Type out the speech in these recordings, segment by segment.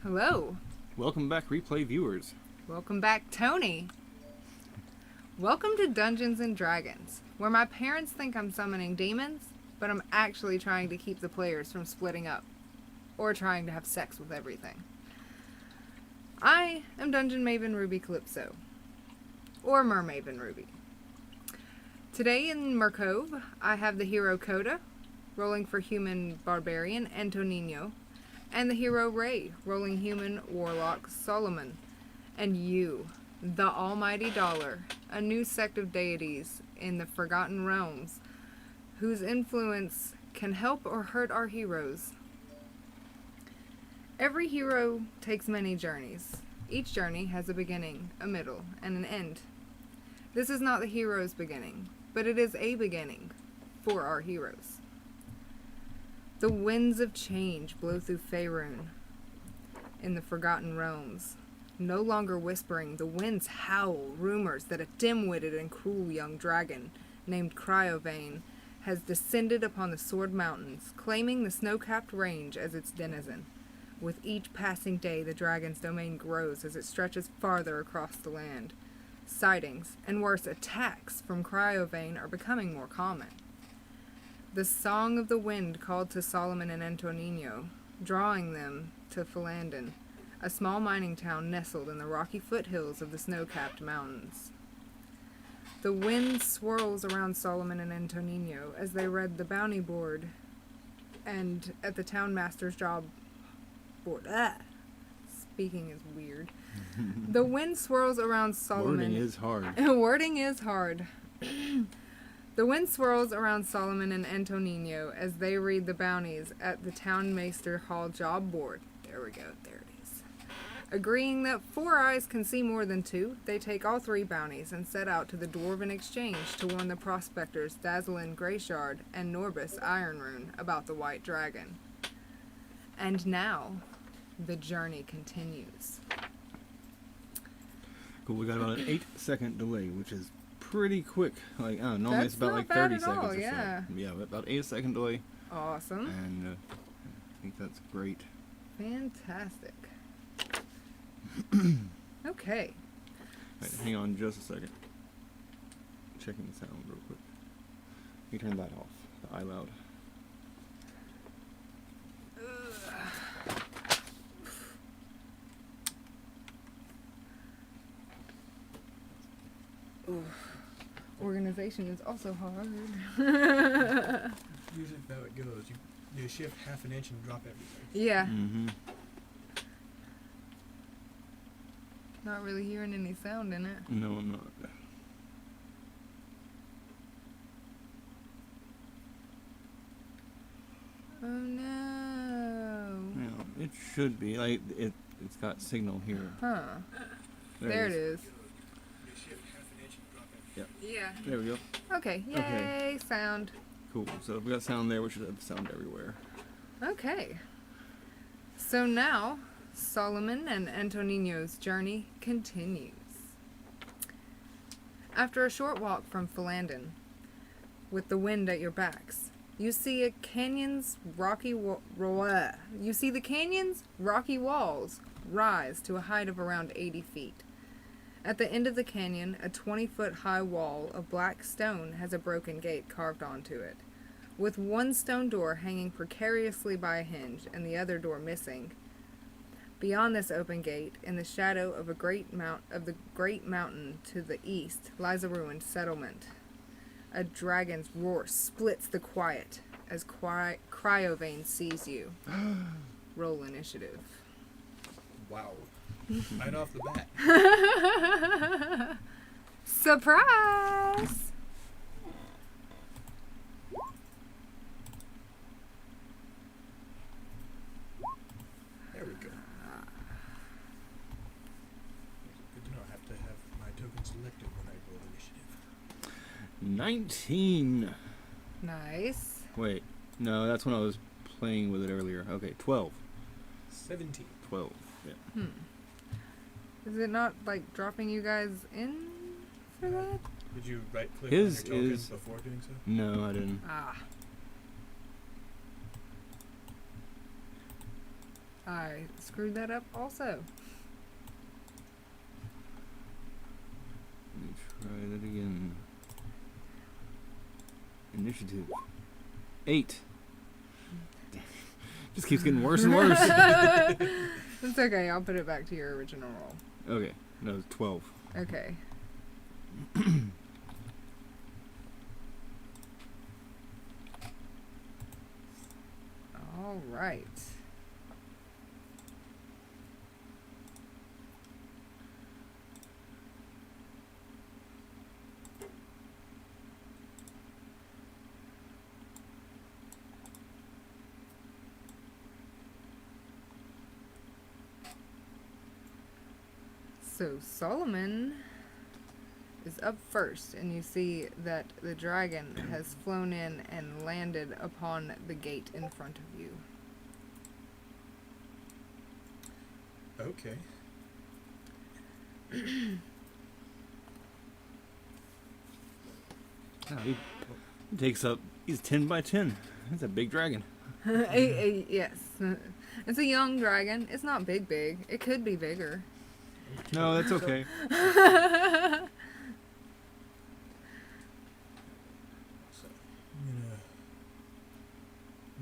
Hello. Welcome back, replay viewers. Welcome back, Tony. Welcome to Dungeons and Dragons, where my parents think I'm summoning demons, but I'm actually trying to keep the players from splitting up, or trying to have sex with everything. I am Dungeon Maven Ruby Calypso, or Mermaven Ruby. Today in Mercove, I have the hero Coda, rolling for human barbarian Antonino, and the hero Ray, rolling human warlock Solomon, and you, the Almighty Dollar, a new sect of deities in the Forgotten Realms, whose influence can help or hurt our heroes. Every hero takes many journeys. Each journey has a beginning, a middle, and an end. This is not the hero's beginning, but it is a beginning for our heroes. The winds of change blow through Faerun in the Forgotten Realms. No longer whispering, the winds howl rumors that a dim-witted and cruel young dragon named Cryovane has descended upon the Sword Mountains, claiming the snow-capped range as its denizen. With each passing day, the dragon's domain grows as it stretches farther across the land. Sightings, and worse, attacks from Cryovane are becoming more common. The song of the wind called to Solomon and Antonino, drawing them to Philandon, a small mining town nestled in the rocky foothills of the snow-capped mountains. The wind swirls around Solomon and Antonino as they read the bounty board and at the town master's job board. Speaking is weird. The wind swirls around Solomon. Wording is hard. Wording is hard. The wind swirls around Solomon and Antonino as they read the bounties at the town master hall job board. There we go. There it is. Agreeing that 4 eyes can see more than 2, they take all 3 bounties and set out to the Dwarven Exchange to warn the prospectors Dazalin Greyshard and Norbus Ironrune about the White Dragon. And now, the journey continues. Cool, we got about an 8-second delay, which is pretty quick. Like, I don't know, normally That's it's about not like bad 30 at seconds all, or yeah. so. Yeah, about 8-second delay. Awesome. And I think that's great. Fantastic. Okay. Right, hang on just a second. Checking the sound real quick. You turn that off, the iLoud. Organization is also hard. Usually how it goes. You shift half an inch and drop everything. Yeah. Mm-hmm. Not really hearing any sound in it. No, I'm not. Oh no. Yeah, it should be. Like, it's got signal here. Huh. There it is. You shift half an inch and drop everything. Yeah. There we go. Okay. Yay, Okay. sound. Cool. So if we got sound there, we should have sound everywhere. Okay. So now, Solomon and Antonino's journey continues. After a short walk from Philandon, with the wind at your backs, you see the canyon's rocky walls rise to a height of around 80 feet. At the end of the canyon, a 20-foot high wall of black stone has a broken gate carved onto it, with one stone door hanging precariously by a hinge and the other door missing. Beyond this open gate, in the shadow of the great mountain to the east, lies a ruined settlement. A dragon's roar splits the quiet as Cryovane sees you. Roll initiative. Wow. Right off the bat. Surprise! There we go. Good to know. I have to have my token selected when I roll initiative. 19. Nice. Wait. No, that's when I was playing with it earlier. Okay, 12. 17. 12. Yeah. Is it not like dropping you guys in for that? Did you right click His on your token is- before doing so? No, I didn't. Ah. I screwed that up also. Let me try that again. Initiative. 8. Just keeps getting worse and worse. It's okay, I'll put it back to your original roll. Okay, that was 12. Okay. All right. So Solomon is up first, and you see that the dragon has flown in and landed upon the gate in front of you. Okay. Oh, he takes up. He's 10 by 10. That's a big dragon. Yes. It's a young dragon. It's not big. It could be bigger. No, that's okay. So I'm gonna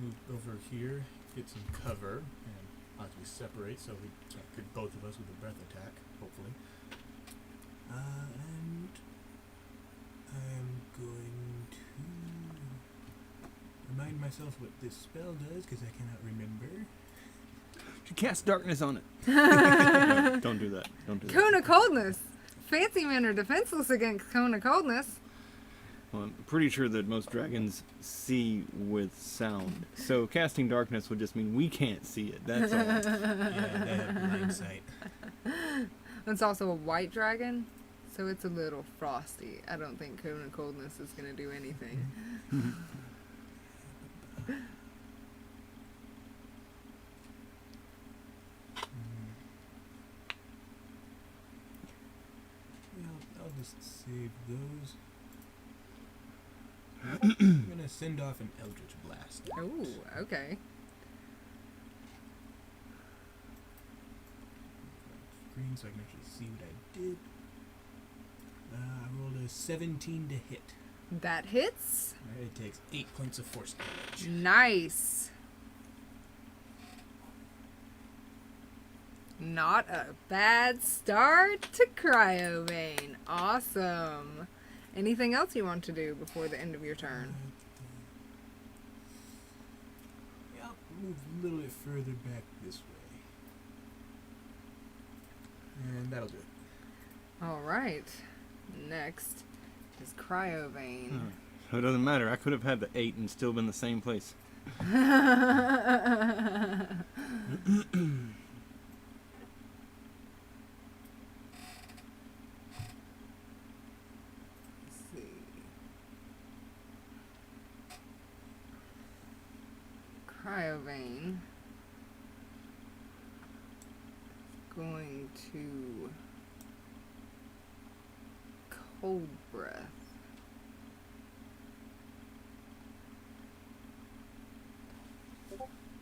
move over here, get some cover, and possibly separate so we can't hit both of us with a breath attack, hopefully. And I'm going to remind myself what this spell does because I cannot remember. You cast darkness on it. No, don't do that. Don't do that. Cone of coldness. Fancy men are defenseless against cone of coldness. Well, I'm pretty sure that most dragons see with sound. So casting darkness would just mean we can't see it. That's all. Yeah, they have blind sight. It's also a white dragon, so it's a little frosty. I don't think cone of coldness is going to do anything. I'll just save those. I'm gonna send off an Eldritch Blast. Oh, okay. Screen so I can actually see what I did. I rolled a 17 to hit. That hits. Alright, it takes 8 points of force damage. Nice. Not a bad start to Cryovane. Awesome. Anything else you want to do before the end of your turn? Yeah, I'll move a little bit further back this way. And that'll do it. All right. Next is Cryovane. So it doesn't matter. I could have had the 8 and still been the same place. Cryovane going to cold breath.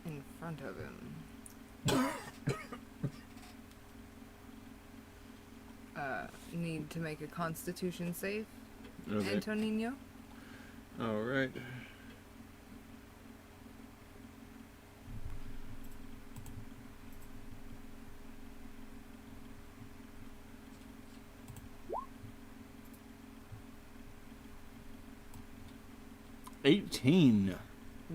In front of him. Need to make a Constitution save, Okay. Antonino. All right. $18.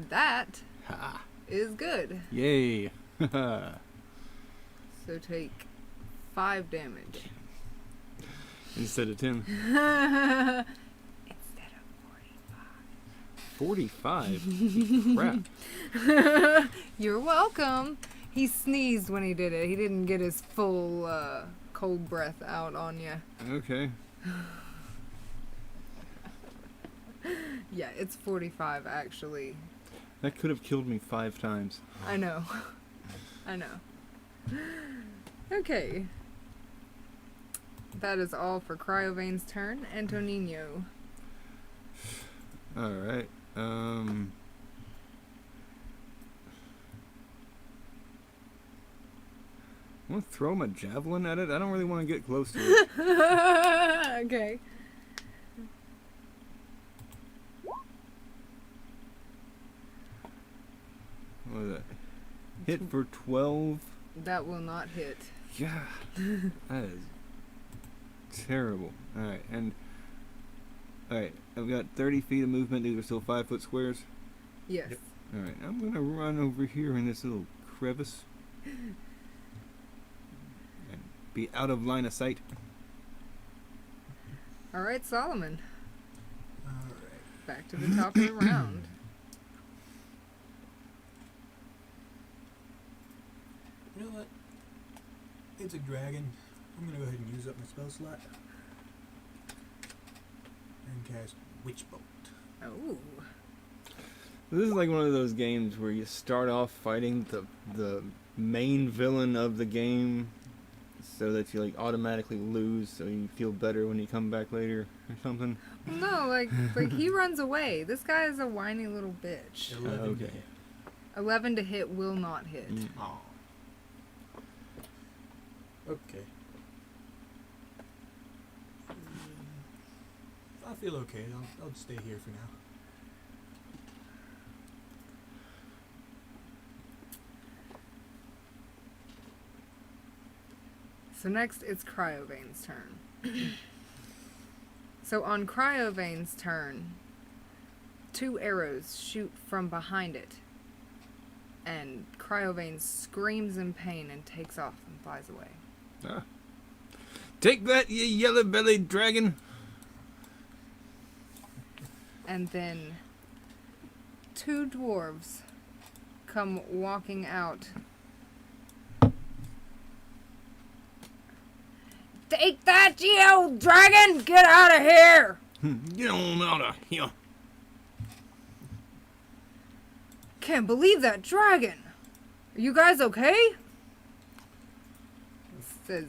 That Ha! is good. Yay! So take 5 damage. Instead of 10. Instead of 45. Crap. 45. You're welcome. He sneezed when he did it. He didn't get his full cold breath out on you. Okay. Yeah, it's 45 actually. That could have killed me 5 times. I know. I know. Okay. That is all for Cryovane's turn. Antonino. All right. I want to throw him a javelin at it. I don't really want to get close to it. Okay. What is that? Hit for 12. That will not hit. Yeah. That is terrible. Alright, and... Alright, I've got 30 feet of movement. These are still 5-foot squares. Yes. Yep. Alright, I'm going to run over here in this little crevice. And be out of line of sight. All right, Solomon. Alright. Back to the top of the round. You know what? It's a dragon. I'm gonna go ahead and use up my spell slot. And cast Witch Bolt. Oh. This is like one of those games where you start off fighting the main villain of the game so that you like automatically lose so you feel better when you come back later or something. No, like he runs away. This guy is a whiny little bitch. 11 to okay. hit. 11 to hit will not hit. Aw. Okay. I feel okay. I'll stay here for now. So next it's Cryovane's turn. So on Cryovane's turn, 2 arrows shoot from behind it. And Cryovane screams in pain and takes off and flies away. Ah. Take that, you yellow-bellied dragon! And then 2 dwarves come walking out. Take that, you old dragon! Get out of here! Get on out of here! Can't believe that dragon! Are you guys okay? Says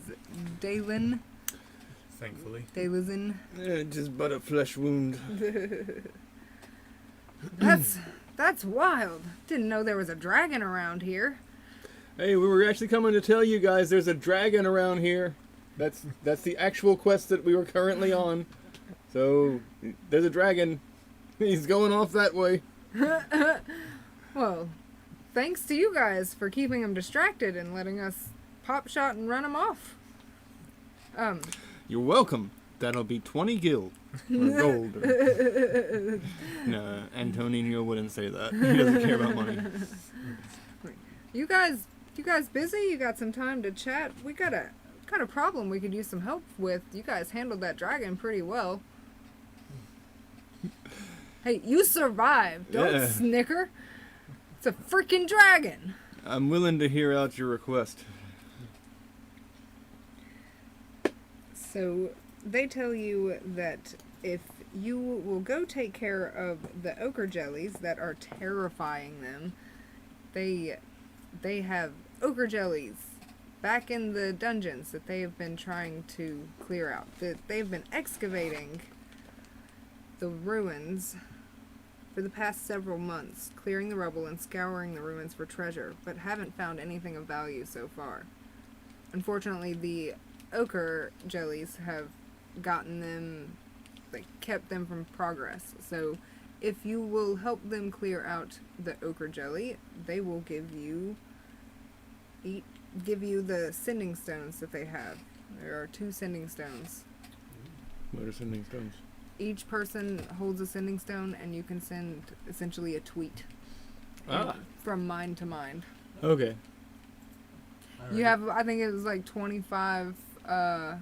Dalen. Thankfully. Dalezin. Just but a flesh wound. That's wild. Didn't know there was a dragon around here. Hey, we were actually coming to tell you guys there's a dragon around here. That's the actual quest that we were currently on. So, there's a dragon. He's going off that way. Well, thanks to you guys for keeping him distracted and letting us pop shot and run him off. You're welcome. That'll be 20 gil. Or gold. No, Antonio wouldn't say that. He doesn't care about money. You guys busy? You got some time to chat? We got a kind of problem we could use some help with. You guys handled that dragon pretty well. Hey, you survived. Don't Yeah. snicker. It's a freaking dragon. I'm willing to hear out your request. So they tell you that if you will go take care of the ochre jellies that are terrifying them, they have ochre jellies back in the dungeons that they have been trying to clear out. That they've been excavating the ruins for the past several months, clearing the rubble and scouring the ruins for treasure, but haven't found anything of value so far. Unfortunately, the ochre jellies have gotten them, like, kept them from progress. So if you will help them clear out the ochre jelly, they will give you the sending stones that they have. There are 2 sending stones. What are sending stones? Each person holds a sending stone, and you can send essentially a tweet from mind to mind. Okay. You have, I think it was like 25, I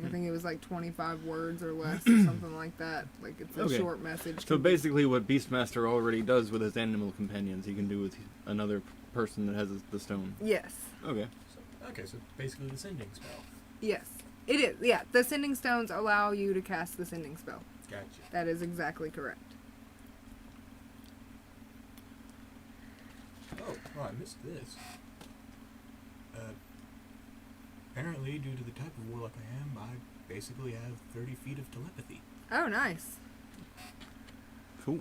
think it was like 25 words or less or something like that. Like, it's a Okay. short message. So basically what Beastmaster already does with his animal companions, he can do with another person that has the stone. Yes. Okay. So basically the sending spell. Yes. It is. Yeah. The sending stones allow you to cast the sending spell. Gotcha. That is exactly correct. Oh, I missed this. Apparently, due to the type of warlock I am, I basically have 30 feet of telepathy. Oh, nice. Cool.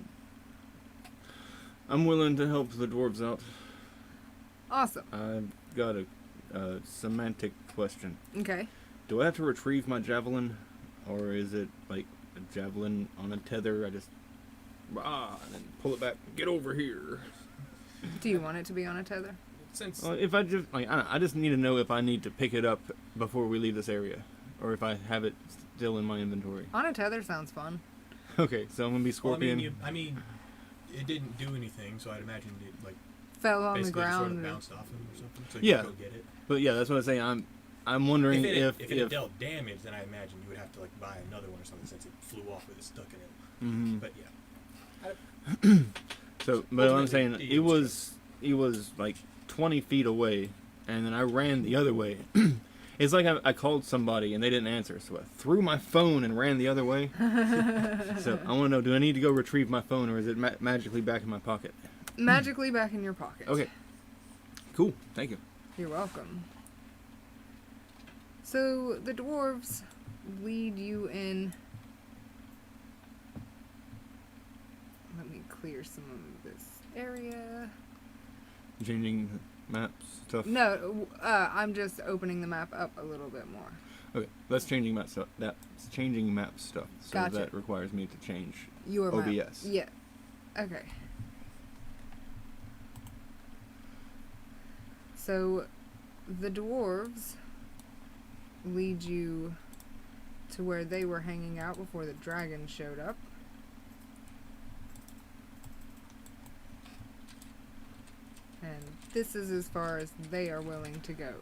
I'm willing to help the dwarves out. Awesome. I've got a semantic question. Okay. Do I have to retrieve my javelin, or is it like a javelin on a tether? I just and then pull it back. Get over here. Do you want it to be on a tether? Since If I just I just need to know if I need to pick it up before we leave this area, or if I have it still in my inventory. On a tether sounds fun. Okay, so I'm gonna be Scorpion. I mean, it didn't do anything, so I'd imagine it like Fell on the basically just sort ground. of and- bounced off him or something. So you Yeah. could go get it. But yeah, that's what I'm saying. I'm wondering If it dealt damage, then I imagine you would have to like buy another one or something since it flew off with it stuck in it. Mhm. But yeah. So, but I'm Ultimately, saying the it was like 20 feet away, and then I ran the other way. It's like I called somebody and they didn't answer, so I threw my phone and ran the other way. So I want to know: do I need to go retrieve my phone, or is it magically back in my pocket? Magically back in your pocket. Okay. Cool. Thank you. You're welcome. So the dwarves lead you in. Let me clear some of this area. Changing maps stuff. No, I'm just opening the map up a little bit more. Okay, that's changing map stuff. That's changing map stuff. So Gotcha. that requires me to change Your map. OBS. Yeah. Okay. So the dwarves lead you to where they were hanging out before the dragon showed up. And this is as far as they are willing to go.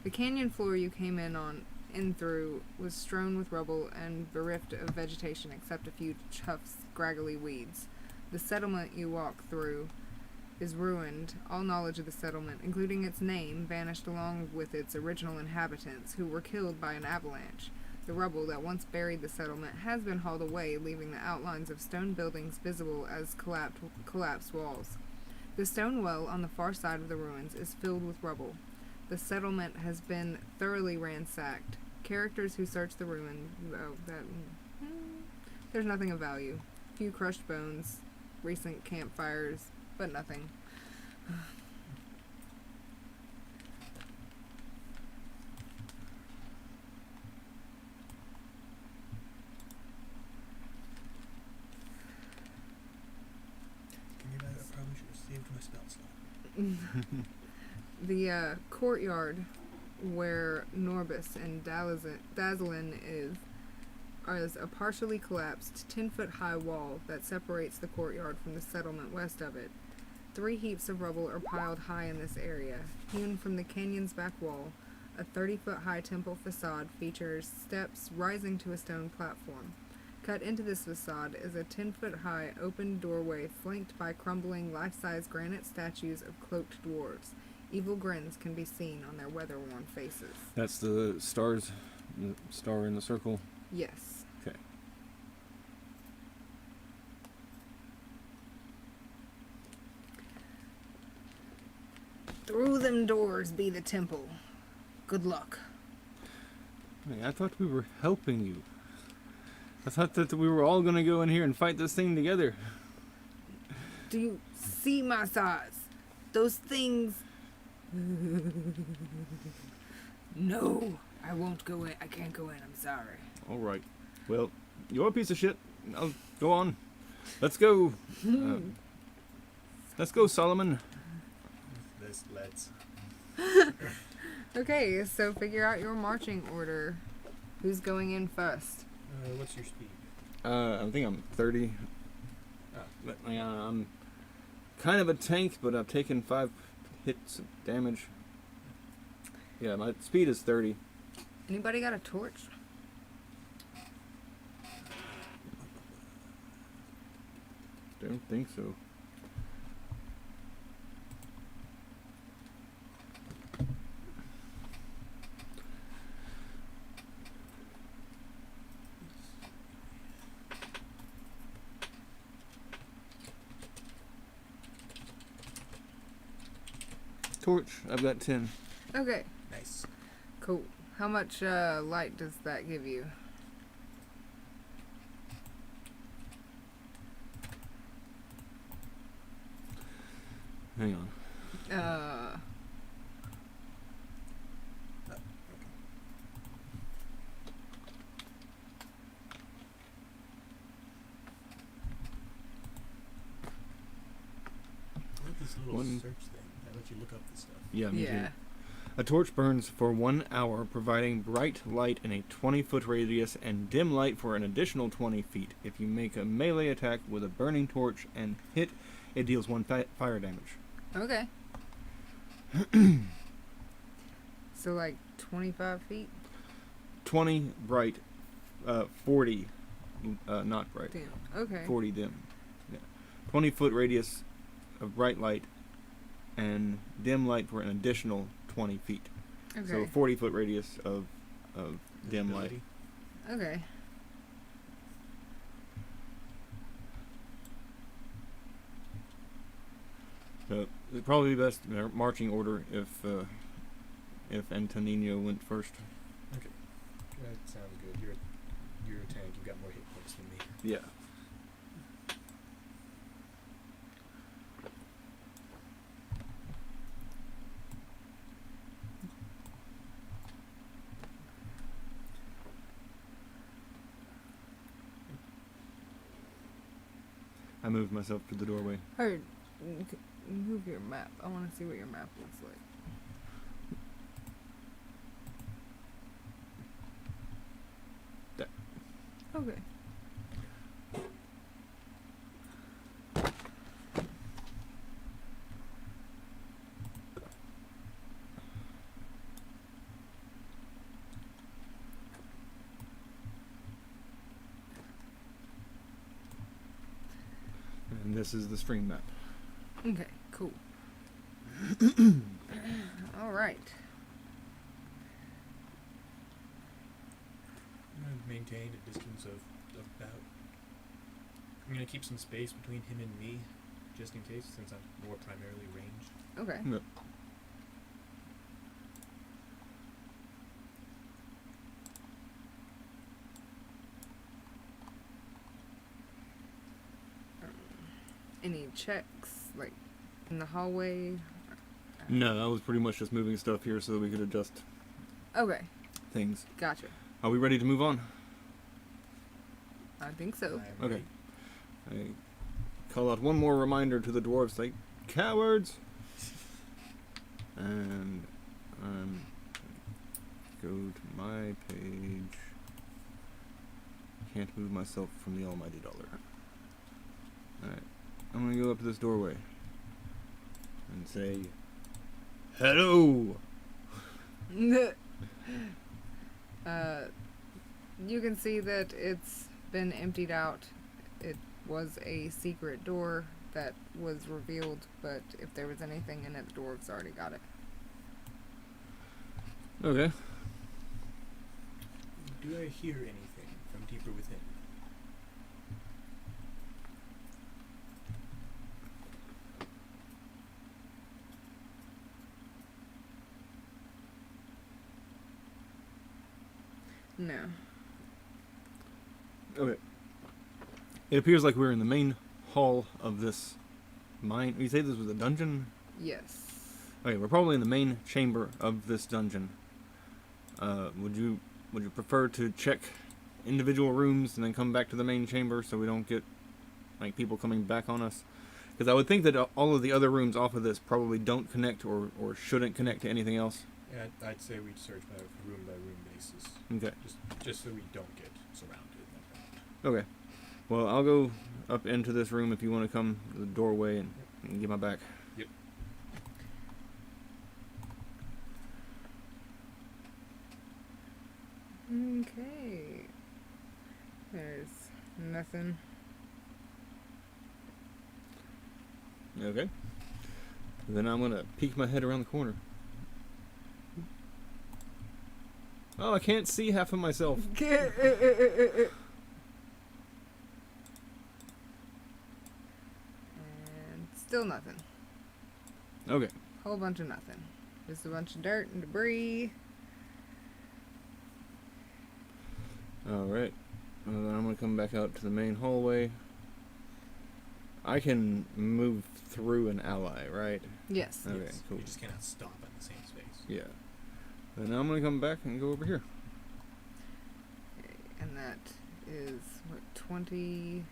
The canyon floor you came in through was strewn with rubble and bereft of vegetation except a few tufts, scraggly weeds. The settlement you walk through is ruined. All knowledge of the settlement, including its name, vanished along with its original inhabitants, who were killed by an avalanche. The rubble that once buried the settlement has been hauled away, leaving the outlines of stone buildings visible as collapsed walls. The stone well on the far side of the ruins is filled with rubble. The settlement has been thoroughly ransacked. Characters who search the ruins, there's nothing of value. Few crushed bones, recent campfires, but nothing. I probably should have saved my spell slot. The courtyard where Norbus and Dazlin is a partially collapsed 10-foot-high wall that separates the courtyard from the settlement west of it. 3 heaps of rubble are piled high in this area. Hewn from the canyon's back wall, a 30-foot-high temple facade features steps rising to a stone platform. Cut into this facade is a 10-foot-high open doorway flanked by crumbling life-size granite statues of cloaked dwarves. Evil grins can be seen on their weather-worn faces. That's the stars, the star in the circle. Yes. Okay. Through them doors be the temple. Good luck. Hey, I thought we were helping you. I thought that we were all gonna go in here and fight this thing together. Do you see my size? Those things... No, I won't go in. I can't go in. I'm sorry. All right. Well, you're a piece of shit. I'll go on. Let's go. Let's go, Solomon. Let's. Okay, so figure out your marching order. Who's going in first? What's your speed? I think I'm 30. Oh. But, I'm kind of a tank, but I've taken 5 hits of damage. Yeah, my speed is 30. Anybody got a torch? Don't think so. Torch, I've got 10. Okay, Nice. cool. How much light does that give you? Hang on. Okay. I like this little One- search thing. I let you look up this stuff. Yeah, me too. Yeah. A torch burns for 1 hour, providing bright light in a 20-foot radius and dim light for an additional 20 feet. If you make a melee attack with a burning torch and hit, it deals 1 fire damage. Okay. So like 25 feet? 20 bright, 40 not bright. Damn. Okay. 40 dim. Yeah. 20-foot radius of bright light and dim light for an additional 20 feet. Okay. So a 40-foot radius of dim light. Visibility. Okay. So it'd probably be best marching order if Antonino went first. Okay. That sounds good. You're a tank. You've got more hit points than me. Yeah. I moved myself to the doorway. Heard. Move your map. I want to see what your map looks like. That. Okay. And this is the stream map. Okay, cool. All right. I'm going to maintain a distance of about... I'm going to keep some space between him and me, just in case, since I'm more primarily ranged. Okay. Yep. Any checks, like, in the hallway? No, I was pretty much just moving stuff here so that we could adjust Okay, things. gotcha. Are we ready to move on? I think so. I am Okay. ready. I call out one more reminder to the dwarves, like, cowards! And go to my page. Can't move myself from the almighty dollar. Alright, I'm gonna go up to this doorway and say, hello! You can see that it's been emptied out. It was a secret door that was revealed, but if there was anything in it, the dwarves already got it. Okay. Do I hear anything from deeper within? No. Okay. It appears like we're in the main hall of this mine. You say this was a dungeon? Yes. Okay, we're probably in the main chamber of this dungeon. Would you prefer to check individual rooms and then come back to the main chamber so we don't get like people coming back on us? Because I would think that all of the other rooms off of this probably don't connect or shouldn't connect to anything else. Yeah, I'd say we'd search by room basis, Okay. just so we don't get surrounded like that. Okay. Well, I'll go up into this room if you want to come to the doorway and get my back. Yep. Okay. There's nothing. Okay. Then I'm gonna peek my head around the corner. Oh, I can't see half of myself. And still nothing. Okay. Whole bunch of nothing. Just a bunch of dirt and debris. All right. Well, then I'm gonna come back out to the main hallway. I can move through an ally, right? Yes. Okay, Yes, cool. You just cannot stop in the same space. Yeah. And now I'm gonna come back and go over here. Okay, and that is what 20.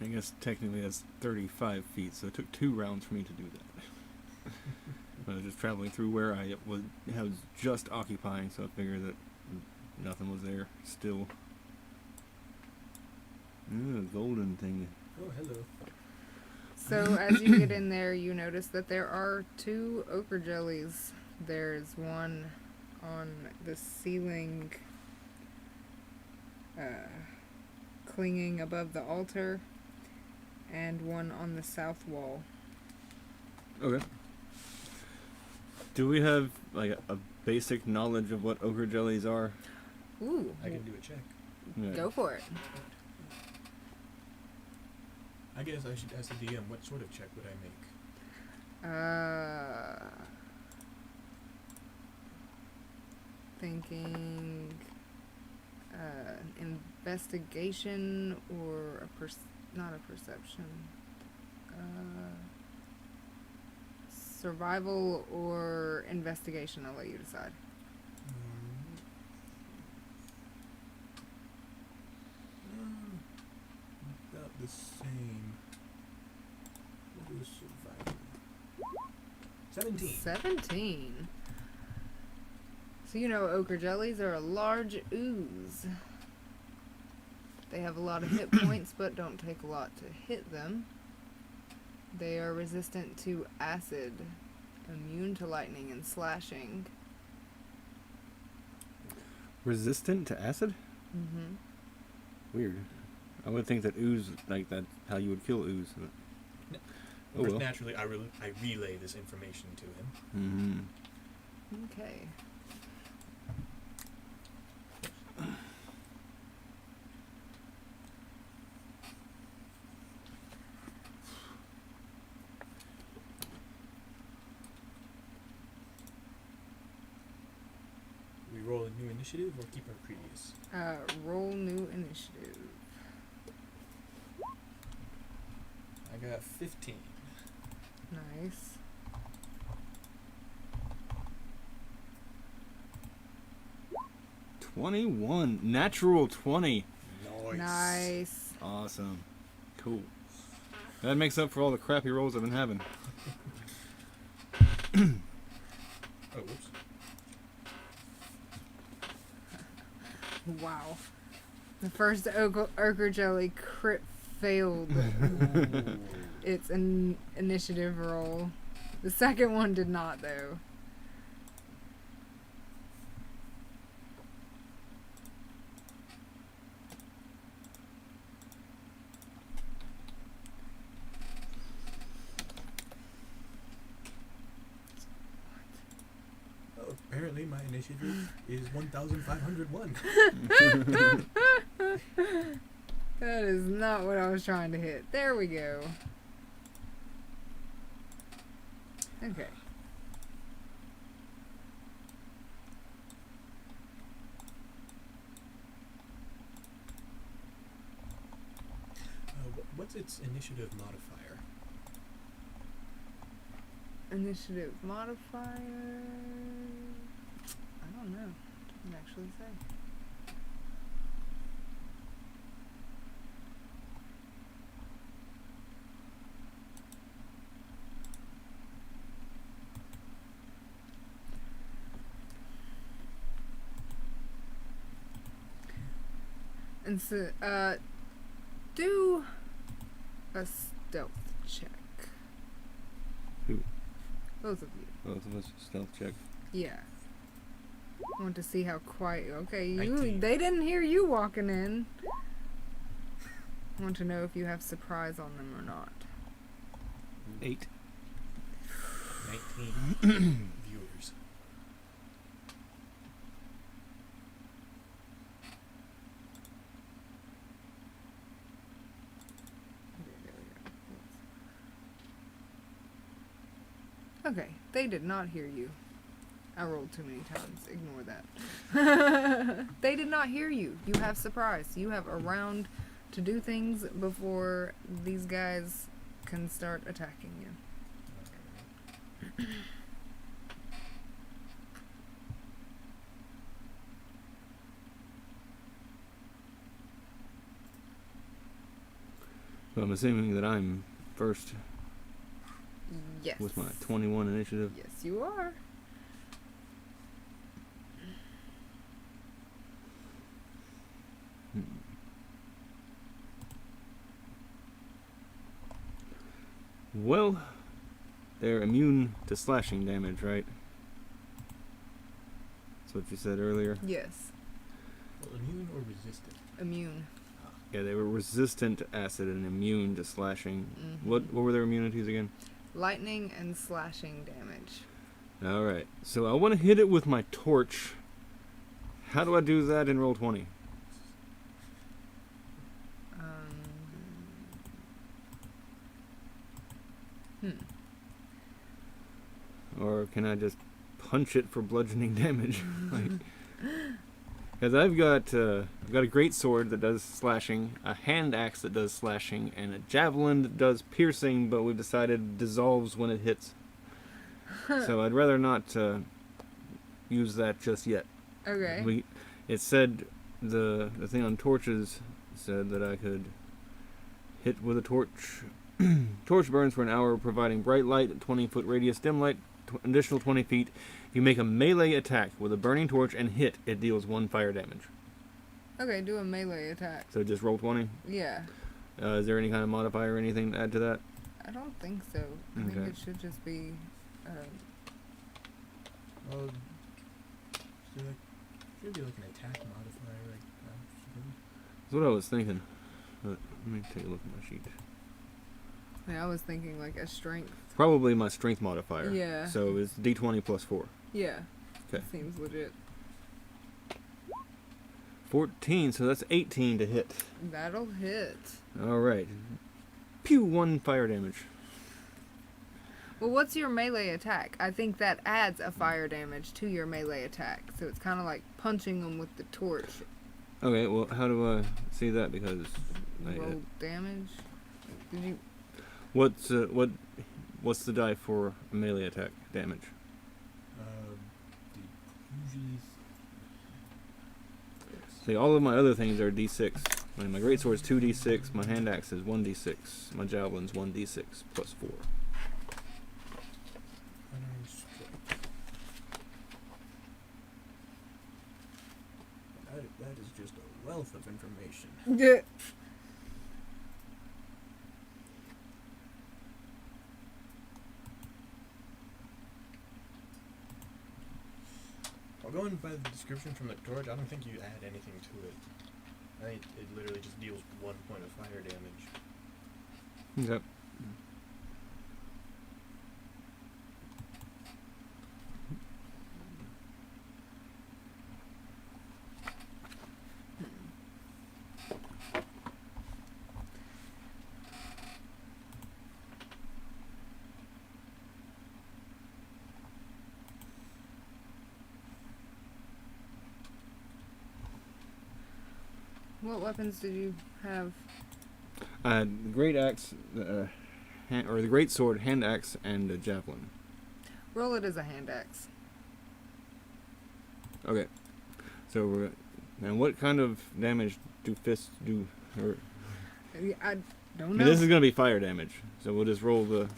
I guess technically that's 35 feet, so it took 2 rounds for me to do that. But I was just traveling through where I was just occupying, so I figured that nothing was there still. Ooh, golden thing. Oh, hello. So as you get in there, you notice that there are 2 ochre jellies. There's one on the ceiling, clinging above the altar, and one on the south wall. Okay. Do we have like a basic knowledge of what ochre jellies are? Ooh, I can do a check. Yeah. go for it. I guess I should ask the DM what sort of check would I make? Thinking investigation or not a perception. Survival or investigation, I'll let you decide. About the same. We'll do survival. 17. 17. So you know ochre jellies are a large ooze. They have a lot of hit points but don't take a lot to hit them. They are resistant to acid, immune to lightning and slashing. Resistant to acid? Mm-hmm. Weird. I would think that ooze, like that, how you would kill ooze. But... No. Oh well. Naturally, I relay this information to him. Mm-hmm. Okay. We roll a new initiative or keep our previous? Roll new initiative. I got 15. Nice. $21. Natural 20. Nice. Awesome. Cool. That makes up for all the crappy rolls I've been having. Oh, whoops. Wow. The first ochre jelly crit failed its initiative roll. The second one did not, though. Oh, apparently my initiative is 1,501. That is not what I was trying to hit. There we go. Okay. What's its initiative modifier? Initiative modifier. I don't know. Doesn't actually say. And so, do a stealth check. Who? Both of you. Both of us stealth check. Yeah. I want to see how quiet. Okay, you. 19. They didn't hear you walking in. I want to know if you have surprise on them or not. 8. 19 viewers. Okay, there we go. Okay, they did not hear you. I rolled too many times. Ignore that. They did not hear you. You have surprise. You have a round to do things before these guys can start attacking you. So I'm assuming that I'm first Yes. with my 21 initiative. Yes, you are. Well, they're immune to slashing damage, right? That's what you said earlier. Yes. Well, immune or resistant? Immune. Yeah, they were resistant to acid and immune to slashing. Mhm. What were their immunities again? Lightning and slashing damage. Alright, so I want to hit it with my torch. How do I do that in roll 20? Or can I just punch it for bludgeoning damage? Because I've got a great sword that does slashing, a hand axe that does slashing, and a javelin that does piercing, but we've decided dissolves when it hits. So I'd rather not use that just yet. Okay. It said the thing on torches said that I could hit with a torch. Torch burns for an hour, providing bright light, 20-foot radius, dim light, additional 20 feet. If you make a melee attack with a burning torch and hit, it deals 1 fire damage. Okay, do a melee attack. So just roll 20. Yeah. Is there any kind of modifier or anything to add to that? I don't think so. I think Okay. it should just be. Well, should be like an attack modifier, like That's what I was thinking. But let me take a look at my sheet. Yeah, I was thinking like a strength. Probably my strength modifier. Yeah. So it's d20 plus 4. Yeah. Okay. Seems legit. 14, so that's 18 to hit. That'll hit. Alright. Pew, 1 fire damage. Well, what's your melee attack? I think that adds a fire damage to your melee attack. So it's kind of like punching them with the torch. Okay, well, how do I see that? Because Roll damage. Did you? what's the die for a melee attack damage? usually. See, all of my other things are d6. My greatsword is 2d6. My hand axe is 1d6. My javelin's 1d6 plus 4. That is just a wealth of information. Yeah. I'll go in by the description from the torch. I don't think you add anything to it. I think it literally just deals 1 point of fire damage. Okay. What weapons did you have? The great axe, or the great sword, hand axe, and a javelin. Roll it as a hand axe. Okay. So, and what kind of damage do fists do? Or I don't I know. mean, this is gonna be fire damage, so we'll just roll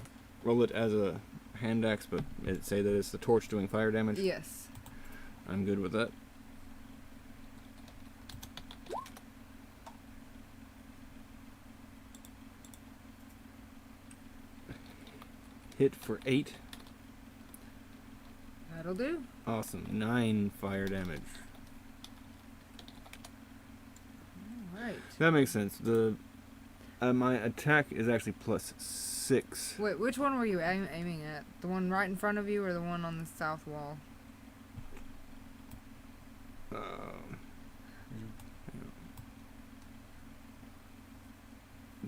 it as a hand axe, but it say that it's the torch doing fire damage. Yes. I'm good with that. Hit for 8. That'll do. Awesome. 9 fire damage. Alright. That makes sense. My attack is actually plus 6. Wait, which one were you aiming at? The one right in front of you or the one on the south wall?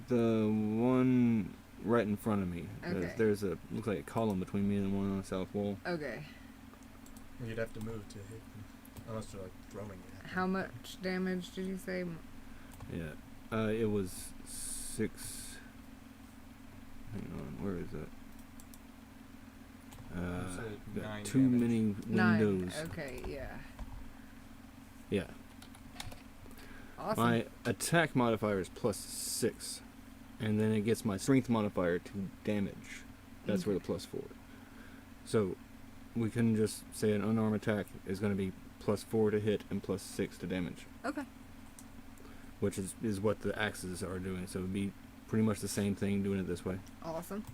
The one right right in front of me. Okay. There's a looks like a column between me and the one on the south wall. Okay. You'd have to move to hit them, unless they're like throwing it. At How them. much damage did you say? Yeah. It was 6. Hang on, where is it? said Got 9 too damage. many 9. windows. Okay, yeah. Yeah. Awesome. My attack modifier is +6, and then it gets my strength modifier to damage. That's where the +4. So we can just say an unarmed attack is going to be +4 to hit and +6 to damage, Okay. which is what the axes are doing. So it'd be pretty much the same thing doing it this way. Awesome.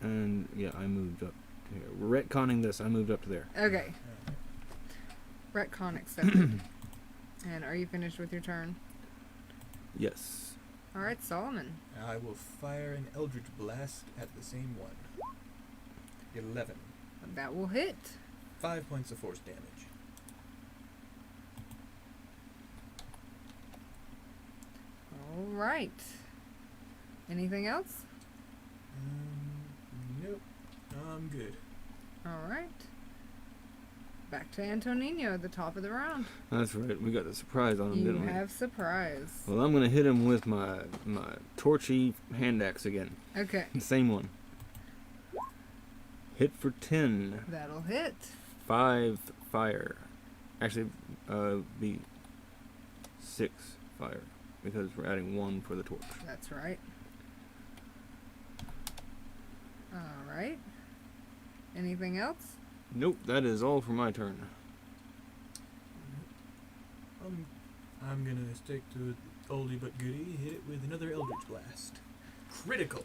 And yeah, I moved up to here. Retconning this, I moved up to there. Okay. Alright. Retcon accepted. And are you finished with your turn? Yes. Alright, Solomon. I will fire an Eldritch Blast at the same one. 11. That will hit. 5 points of force damage. Alright. Anything else? Nope. I'm good. Alright. Back to Antonino at the top of the round. That's right. We got the surprise on him, You didn't we? have surprise. Well, I'm going to hit him with my torchy hand axe again. Okay. The same one. Hit for 10. That'll hit. 5 fire. Actually, be 6 fire. Because we're adding 1 for the torch. That's right. Alright. Anything else? Nope, that is all for my turn. I'm gonna stick to oldie but goodie. Hit it with another Eldritch Blast. Critical.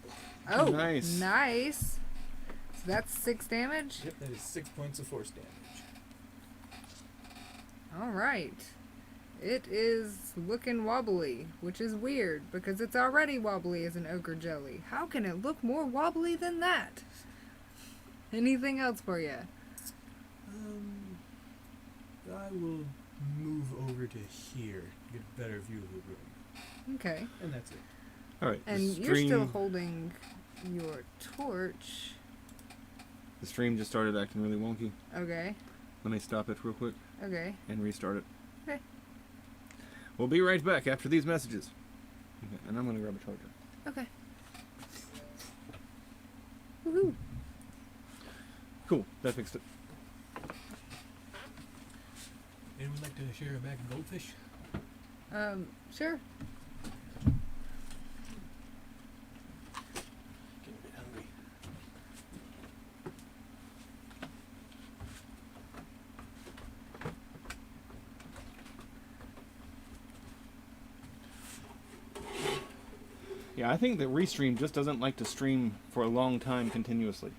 Oh, Nice. nice. So that's 6 damage? Yep, that is 6 points of force damage. Alright. It is looking wobbly, which is weird because it's already wobbly as an ogre jelly. How can it look more wobbly than that? Anything else for you? I will move over to here to get a better view of the room. Okay. And that's it. Alright, And you're still holding your torch. the stream just started acting really wonky. Okay. Let me stop it real quick Okay. and restart it. Okay. We'll be right back after these messages. Okay, and I'm going to grab a charger. Okay. Woohoo. Cool, that fixed it. Anyone like to share a bag of goldfish? Sure. Getting a bit hungry. Yeah, I think that Restream just doesn't like to stream for a long time continuously.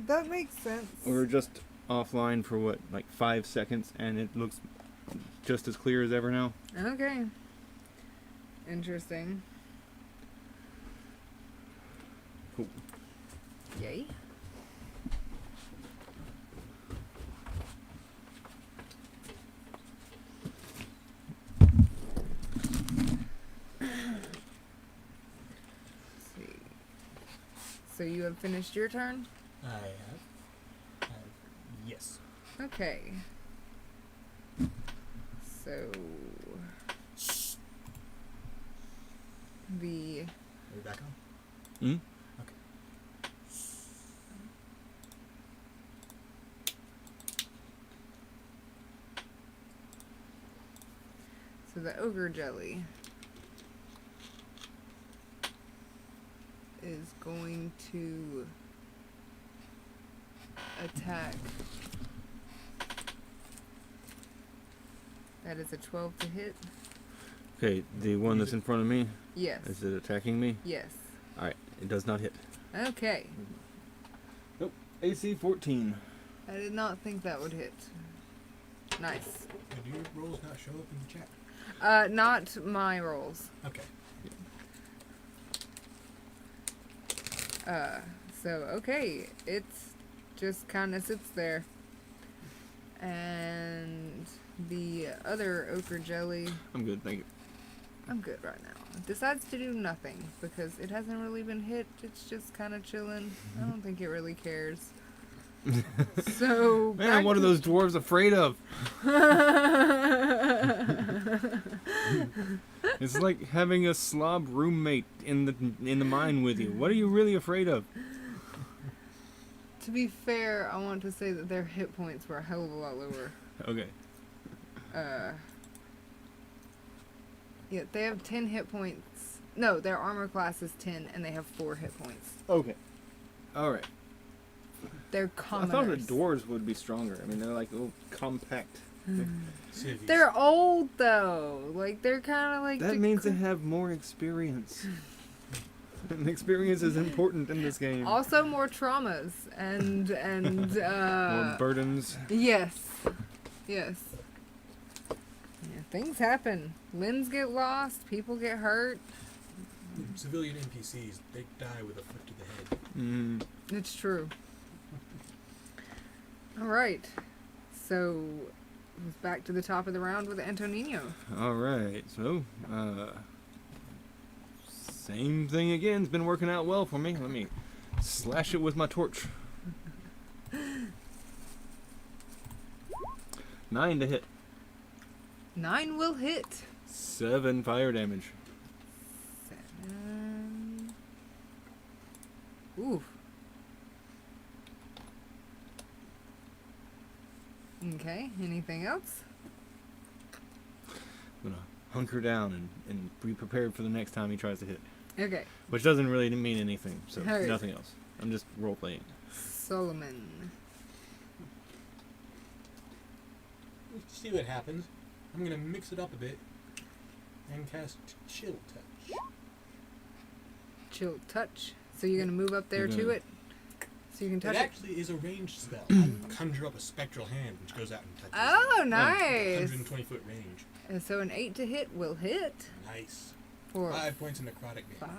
That makes sense. We were just offline for what, like 5 seconds, and it looks just as clear as ever now. Okay. Interesting. Cool. Yay. See. So you have finished your turn? I have. Yes. Okay. So the Are we back on? Hmm? Okay. So the ogre jelly is going to attack. That is a 12 to hit. Okay, the one that's in front of me, Yes. is it attacking me? Yes. Alright, it does not hit. Okay. Nope, AC 14. I did not think that would hit. Nice. And do your rolls not show up in the chat? Not my rolls. Okay. So, okay, it's just kind of sits there. And the other ochre jelly I'm good, thank you. I'm good right now. It decides to do nothing because it hasn't really been hit. It's just kind of chilling. I don't think it really cares. So Man, what are those dwarves afraid of? It's like having a slob roommate in the mine with you. What are you really afraid of? To be fair, I want to say that their hit points were a hell of a lot lower. Okay. Yeah, they have 10 hit points. No, their armor class is 10, and they have 4 hit points. Okay. All right. They're I commoners. thought the dwarves would be stronger. I mean, they're like little compact. Civvies. They're old, though. Like, they're kind of like... That means they have more experience. And experience is important in this game. Also more traumas and More burdens. Yes. Yes. Yeah, things happen. Limbs get lost, people get hurt. Civilian NPCs, they die with a foot to the head. Mm. It's true. Alright. So it's back to the top of the round with Antonino. All right. So, same thing again. It's been working out well for me. Let me slash it with my torch. 9 to hit. 9 will hit. 7 fire damage. 7. Ooh. Okay, anything else? I'm gonna hunker down and be prepared for the next time he tries to hit. Okay, Which doesn't really mean anything, so Alright. nothing else. I'm just role playing. Solomon. Let's see what happens. I'm gonna mix it up a bit and cast Chill Touch. Chill touch. So you're gonna move up there You're to gonna- it? So you can touch It it? actually is a ranged spell. I conjure up a spectral hand which goes out and touches Oh, it. nice. 120-foot range. And so an 8 to hit will hit Nice. for 5 points of necrotic damage. 5.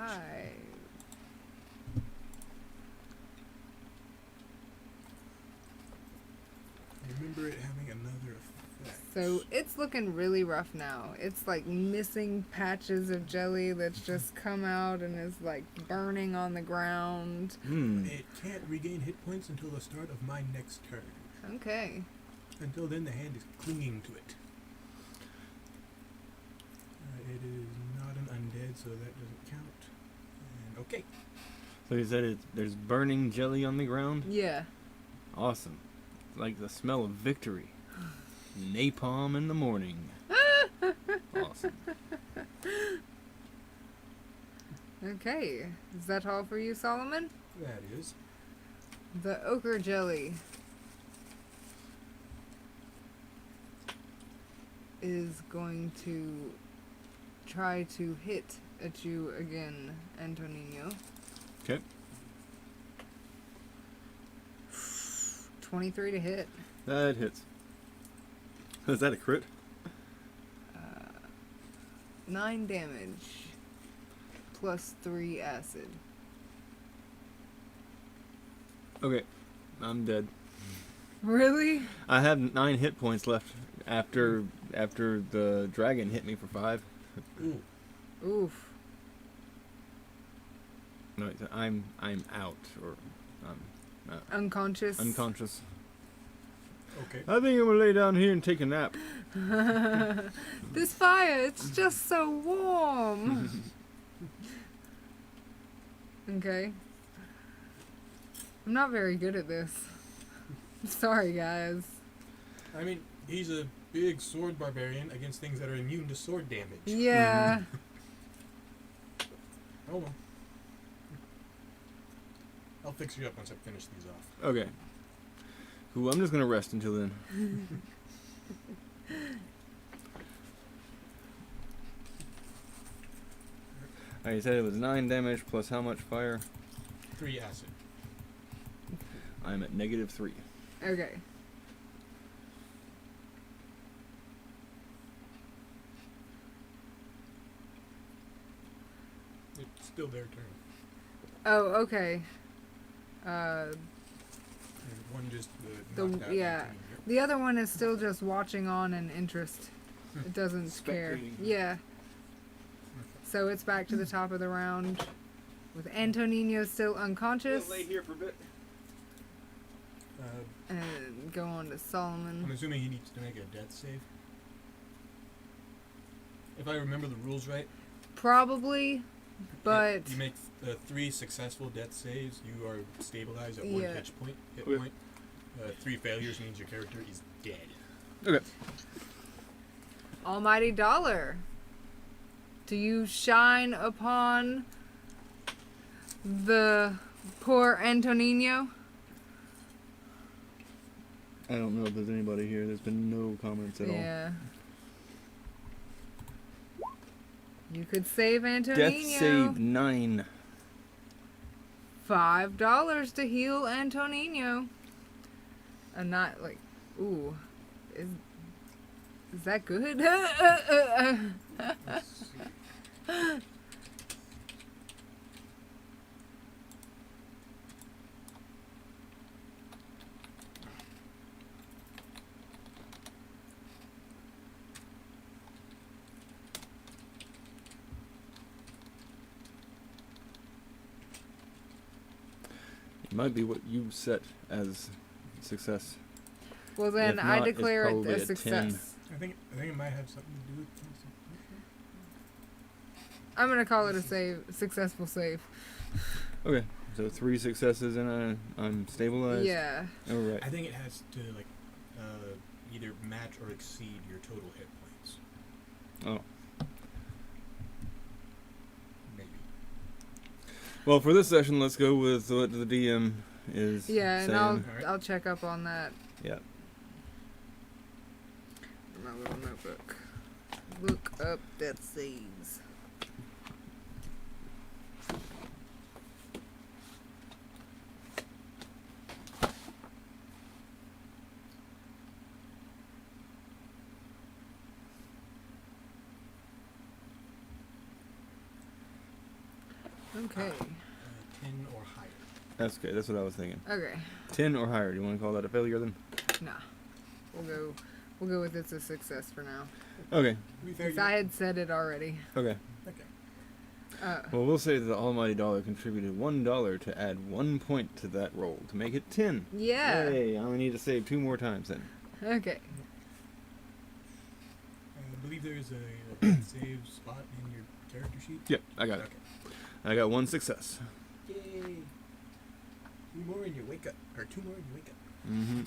I remember it having another effect. So it's looking really rough now. It's like missing patches of jelly that's just come out and is like burning on the ground. It can't regain hit points until the start of my next turn. Okay. Until then, the hand is clinging to it. It is not an undead, so that doesn't count. And okay. So you said there's burning jelly on the ground? Yeah. Awesome. Like the smell of victory. Napalm in the morning. Awesome. Okay. Is that all for you, Solomon? That is. The ochre jelly is going to try to hit at you again, Antonino. Okay. 23 to hit. That hits. Is that a crit? 9 damage. Plus 3 acid. Okay. I'm dead. Really? I have 9 hit points left after the dragon hit me for 5. Ooh. Oof. No, I'm out or I'm Unconscious. unconscious. Okay. I think I'm gonna lay down here and take a nap. This fire, it's just so warm. Okay. I'm not very good at this. Sorry, guys. I mean, he's a big sword barbarian against things that are immune to sword damage. Yeah. Hold on. I'll fix you up once I finish these off. Okay. Cool. I'm just gonna rest until then. Alright, you said it was 9 damage plus how much fire? 3 acid. I'm at -3. Okay. It's still their turn. Oh, okay. And one just The- knocked out yeah. Antonio. The other one is still just watching on in interest. It doesn't care. Spectating. Yeah. So it's back to the top of the round with Antonino still unconscious. Lay here for a bit. And go on to I'm Solomon. assuming he needs to make a death save. If I remember the rules right, Probably, but you make 3 successful death saves, you are stabilized at 1 Yeah. hit point. Okay. 3 failures means your character is dead. Okay. Almighty Dollar, do you shine upon the poor Antonino? I don't know if there's anybody here. There's been no comments at all. Yeah. You could save Antonino. Death save 9. $5 to heal Antonino. And not like, ooh, is that good? Let's see. It might be what you set as success. Well then, If I not, it's declare it probably a a 10. success. I think it might have something to do with something. I'm gonna call it a successful save. Okay, so 3 successes and I'm stabilized. Yeah. All right. I think it has to like either match or exceed your total hit points. Oh. Maybe. Well, for this session, let's go with what the DM is Yeah, saying. and Alright. I'll check up on that. Yeah. My little notebook. Look up death saves. Okay. 10 or higher. That's good. That's what I was thinking. Okay. 10 or higher. Do you want to call that a failure then? Nah. We'll go with it's a success for now. Okay. To be fair, 'Cause I had said it already. Okay. okay. Well, we'll say that the Almighty Dollar contributed $1 to add 1 point to that roll to make it 10. Yeah. Yay! I only need to save 2 more times then. Okay. I believe there is a death save spot in your character sheet. Yep, I got it. Okay. I got 1 success. Yay! 3 more and you wake up, or 2 more and you wake up. Mm-hmm.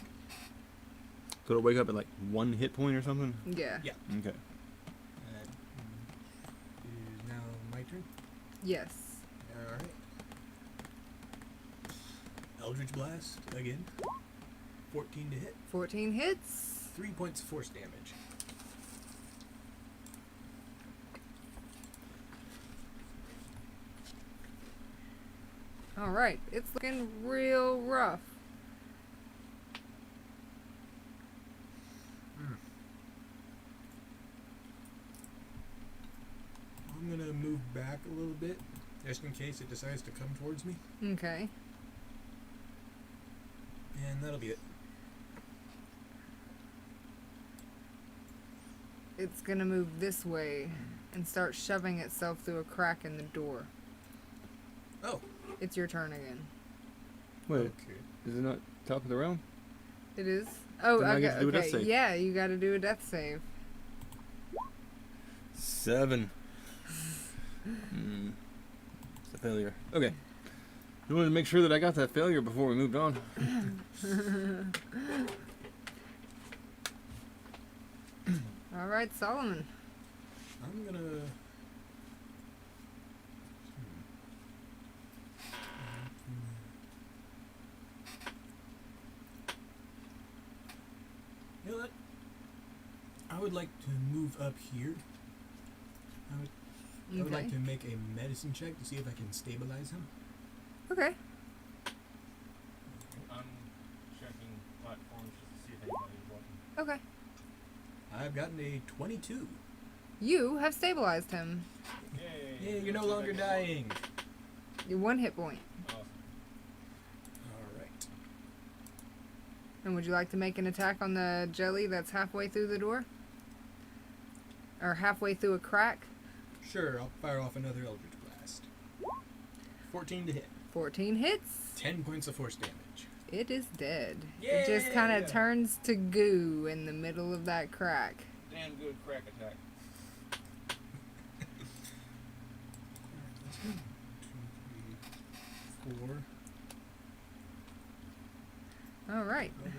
So to wake up at like 1 hit point or something? Yeah. Yeah. Okay. That is now my turn. Yes. Alright. Eldritch Blast again. 14 to hit. 14 hits. 3 points of force damage. Alright. It's looking real rough. I'm gonna move back a little bit, just in case it decides to come towards me. Okay. And that'll be it. It's gonna move this way and start shoving itself through a crack in the door. Oh. It's your turn again. Wait, Okay. is it not top of the round? It is? Oh, Then I I get got to do a death okay. save. Yeah, you gotta do a death save. 7. It's a failure. Okay. I wanted to make sure that I got that failure before we moved on. Alright, Solomon. I'm gonna. You know what? I would like to move up here. I would Okay. like to make a medicine check to see if I can stabilize him. Okay. I'm checking platforms just to see if anybody's walking. Okay. I've gotten a 22. You have stabilized him. Yay! Yay, you're no longer dying. You're 1 hit point. Awesome. Alright. And would you like to make an attack on the jelly that's halfway through the door? Or halfway through a crack? Sure, I'll fire off another Eldritch Blast. 14 to hit. 14 hits. 10 points of force damage. It is dead. It just kind of Yeah. turns to goo in the middle of that crack. Damn good crack attack. Alright, 1, 2, 3, 4, All right. 11,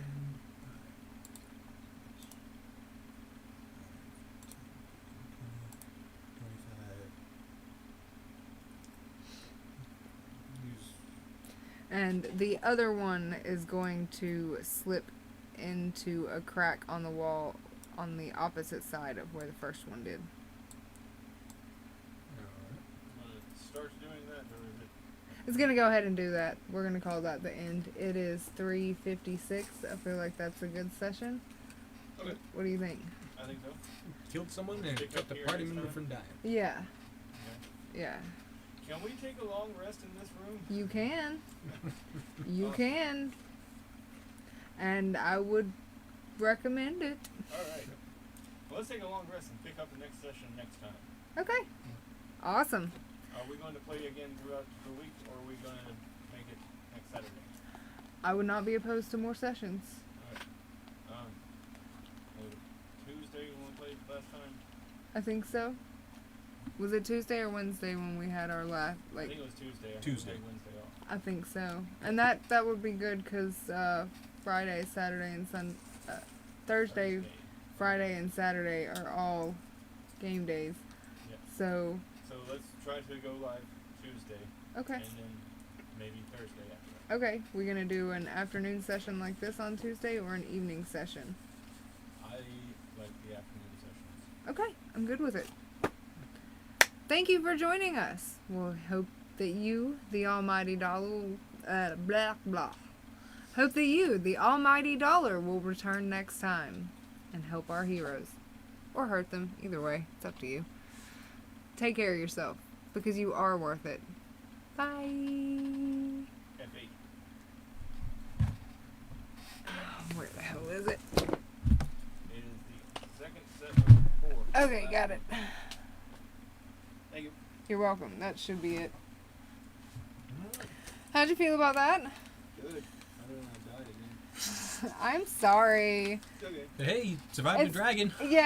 25. And the other one is going to slip into a crack on the wall on the opposite side of where the first one did. When it starts doing that, or is it? It's going to go ahead and do that. We're going to call that the end. It is 3:56. I feel like that's a good session. Okay. What do you think? I think so. Killed someone and Pick kept up a here party next member time? from dying. Yeah. Okay. Yeah. Can we take a long rest in this room? You can. You Awesome. can. And I would recommend it. Alright. Well, let's take a long rest and pick up the next session next time. Okay. Awesome. Are we going to play again throughout the week, or are we going to make it next Saturday? I would not be opposed to more sessions. Alright. Was it Tuesday when we played last time? I think so. Was it Tuesday or Wednesday when we had our last, I like, think it was Tuesday. I Tuesday. think we had Wednesday off. I think so. And that would be good because Friday, Saturday, and Thursday, Friday, and Saturday are all game days. Yeah. So, So let's try to go live Tuesday, okay. and then maybe Thursday after that. Okay. We're going to do an afternoon session like this on Tuesday or an evening session? I like the afternoon sessions. Okay. I'm good with it. Thank you for joining us. We'll hope that you, the almighty dollar, blah, blah. Hope that you, the almighty dollar, will return next time and help our heroes. Or hurt them. Either way. It's up to you. Take care of yourself, because you are worth it. Bye. F8. Where the hell is it? It is the second set of 4. Okay, got it. Thank you. You're welcome. That should be it. How'd you feel about that? Good. I don't want to die again. I'm sorry. It's okay. But hey, you survived the It's- dragon. Yeah.